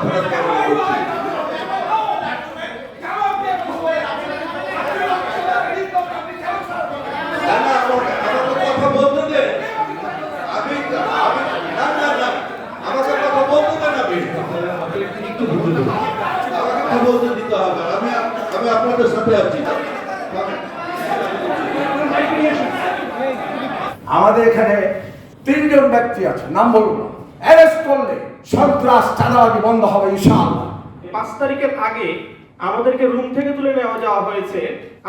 ঘোরার কারণে করছি। না না, আমাকে কথা বলতে দে। আমি না না না, আমাকে কথা বলতে দেন। আমাকে কথা বলতে দিতে হবে। আমি আপনাদের সাথে আছি। আমাদের এখানে 3 জন ব্যক্তি আছে, নাম বলুন, অ্যারেস্ট করলে সন্ত্রাস চাঁদাবাজি বন্ধ হবে ইনশাআল্লাহ। 5 তারিখের আগে আমাদেরকে রুম থেকে তুলে নেওয়া যাওয়া হয়েছে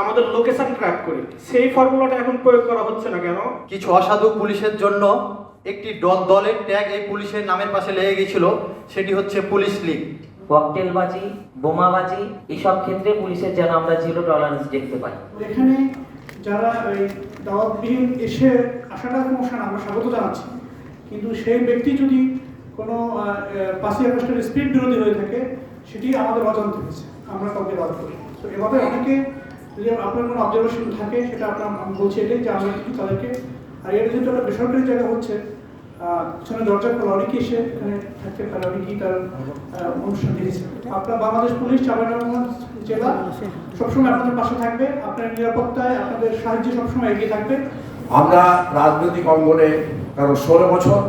আমাদের লোকেশন ট্র্যাক করে। সেই ফর্মুলাটা এখন প্রয়োগ করা হচ্ছে না কেন? কিছু অসাধু পুলিশের জন্য একটি দলের ট্যাগ এই পুলিশের নামের পাশে লেগে গেছিল, সেটি হচ্ছে পুলিশ লীগ। ককটেলবাজি, বোমাবাজি এসব ক্ষেত্রে পুলিশের যেন আমরা জিরো টলারেন্স দেখতে পাই। এখানে যারা এই দাওয়াতবিহীন এসে আসাটা সমস্যা না, আমরা স্বাগত জানাচ্ছি, কিন্তু সেই ব্যক্তি যদি কোনো 5ই আগস্টের স্পিড বিরোধী হয়ে থাকে সেটি আমাদের অজান্তে হয়েছে, আমরা কাউকে বাদ করি। তো এভাবে অনেকে, যদি আপনার কোনো অবজারভেশন থাকে সেটা আমি বলছি এটাই যে আমরা কিন্তু তাদেরকে, আর এর যেহেতু একটা বেসরকারি জায়গা হচ্ছে, পিছনে দরজা খোলা, অনেকে এসে এখানে থাকতে পারে, অনেকেই তার অনুষ্ঠান দেখেছে। আপনার বাংলাদেশ পুলিশ চাঁপাইনবাবগঞ্জ জেলা সবসময় আপনাদের পাশে থাকবে, আপনার নিরাপত্তায় আপনাদের সাহায্যে সবসময় এগিয়ে থাকবে। আমরা রাজনৈতিক অঙ্গনে কারণ 16 বছর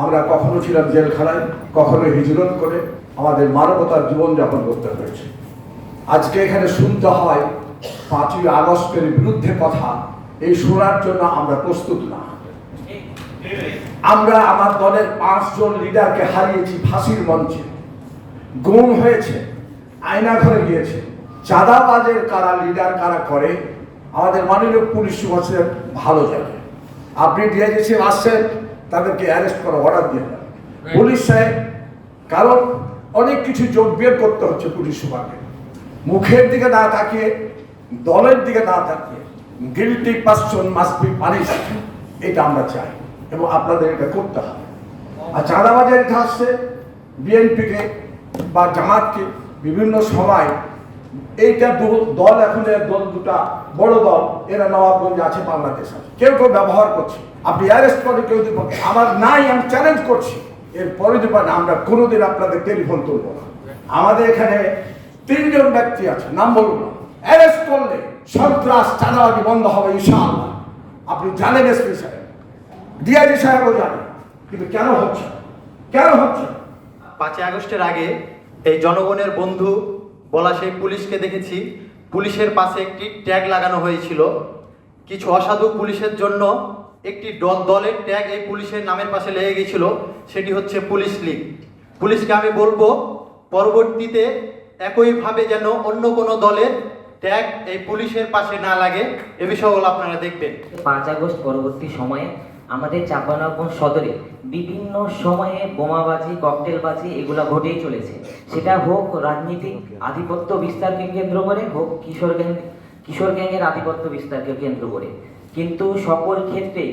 আমরা কখনো ছিলাম জেলখানায়, কখনো হিজরত করে আমাদের মানবতার জীবনযাপন করতে হয়েছে। আজকে এখানে শুনতে হয় 5ই আগস্টের বিরুদ্ধে কথা, এই শোনার জন্য আমরা প্রস্তুত না। আমরা আমার দলের 5 জন লিডারকে হারিয়েছি ফাঁসির মঞ্চে, গুম হয়েছে, আয়না ঘরে গিয়েছে। চাঁদাবাজের কারা লিডার কারা করে আমাদের মাননীয় পুলিশ সুপার ভালো জানে। আপনি ডিআইজি সাহেব আসছেন, তাদেরকে অ্যারেস্ট করা অর্ডার দিয়ে দেন পুলিশ সাহেব, কারণ অনেক কিছু যোগ বিয়োগ করতে হচ্ছে পুলিশ সুপারকে। মুখের দিকে না তাকিয়ে, দলের দিকে না তাকিয়ে, guilty person must be punished, এটা আমরা চাই এবং আপনাদের এটা করতে হবে। আর চাঁদাবাজের এটা আসছে বিএনপিকে বা জামাতকে বিভিন্ন সময়, এইটা দল এখন দল দুটা বড় দল, এরা নবাবগঞ্জে আছে, বাংলাদেশ আছে, কেউ কেউ ব্যবহার করছে। আপনি অ্যারেস্ট করে কেউ দিব, আমার নাই, আমি চ্যালেঞ্জ করছি, এরপরে দেবেন আমরা কোনোদিন আপনাদের টেলিফোন তুলব না। আমাদের এখানে 3 জন ব্যক্তি আছে, নাম বলুন, অ্যারেস্ট করলে সন্ত্রাস চাঁদাবাজি বন্ধ হবে ইনশাআল্লাহ। আপনি জানেন, এসপি সাহেব, ডিআইজি সাহেবও জানেন, কিন্তু কেন হচ্ছে? 5ই আগস্টের আগে এই জনগণের বন্ধু বলা সেই পুলিশকে দেখেছি, পুলিশের পাশে একটি ট্যাগ লাগানো হয়েছিল। কিছু অসাধু পুলিশের জন্য একটি দলের ট্যাগ এই পুলিশের নামের পাশে লেগে গেছিল, সেটি হচ্ছে পুলিশ লীগ। পুলিশকে আমি বলবো পরবর্তীতে একইভাবে যেন অন্য কোনো দলের ট্যাগ এই পুলিশের পাশে না লাগে, এ বিষয়গুলো আপনারা দেখবেন। 5 আগস্ট পরবর্তী সময়ে আমাদের চাঁপাইনবাবগঞ্জ সদরে বিভিন্ন সময়ে বোমাবাজি, ককটেলবাজি এগুলো ঘটেই চলেছে। সেটা হোক রাজনীতিক আধিপত্য বিস্তারকে কেন্দ্র করে, হোক কিশোর গ্যাংয়ের আধিপত্য বিস্তারকে কেন্দ্র করে। কিন্তু সকল ক্ষেত্রে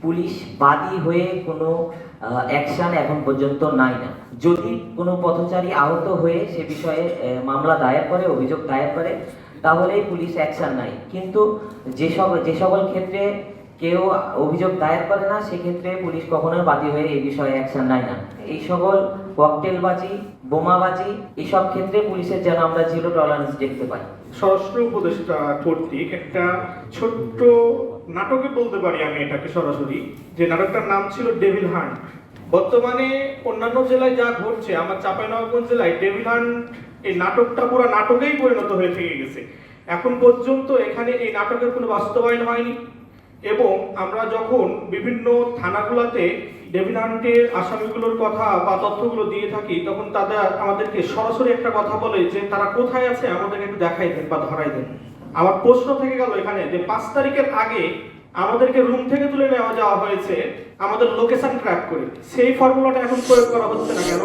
পুলিশ বাদী হয়ে কোনো অ্যাকশন এখন পর্যন্ত নাই না। যদি কোনো পথচারী আহত হয়ে সে বিষয়ে মামলা দায়ের করে, অভিযোগ দায়ের করে, তাহলেই পুলিশ অ্যাকশন নাই। কিন্তু যে সকল ক্ষেত্রে কেউ অভিযোগ দায়ের করে না, সেক্ষেত্রে পুলিশ কখনোই বাদী হয়ে এই বিষয়ে অ্যাকশন নেয় না। এই সকল ককটেলবাজি, বোমাবাজি এসব ক্ষেত্রে পুলিশের যেন আমরা জিরো টলারেন্স দেখতে পাই। স্বরাষ্ট্র উপদেষ্টা কর্তৃক একটা ছোট্ট নাটকে বলতে পারি আমি এটাকে সরাসরি, যে নাটকটার নাম ছিল ডেভিল হান্ট। বর্তমানে অন্যান্য জেলায় যা ঘটছে, আমার চাঁপাইনবাবগঞ্জ জেলায় ডেভিল হান্ট এই নাটকটা পুরো নাটকেই পরিণত হয়ে থেকে গেছে। এখন পর্যন্ত এখানে এই নাটকের কোনো বাস্তবায়ন হয়নি, এবং আমরা যখন বিভিন্ন থানাগুলোতে ডেভিল হান্টের আসামিগুলোর কথা বা তথ্যগুলো দিয়ে থাকি, তখন তারা আমাদেরকে সরাসরি একটা কথা বলে যে তারা কোথায় আছে আমাদেরকে একটু দেখাই দেন বা ধরাই দেন। আমার প্রশ্ন থেকে গেল এখানে যে 5 তারিখের আগে আমাদেরকে রুম থেকে তুলে নেওয়া যাওয়া হয়েছে আমাদের লোকেশন ট্র্যাক করে। সেই ফর্মুলাটা এখন প্রয়োগ করা হচ্ছে না কেন?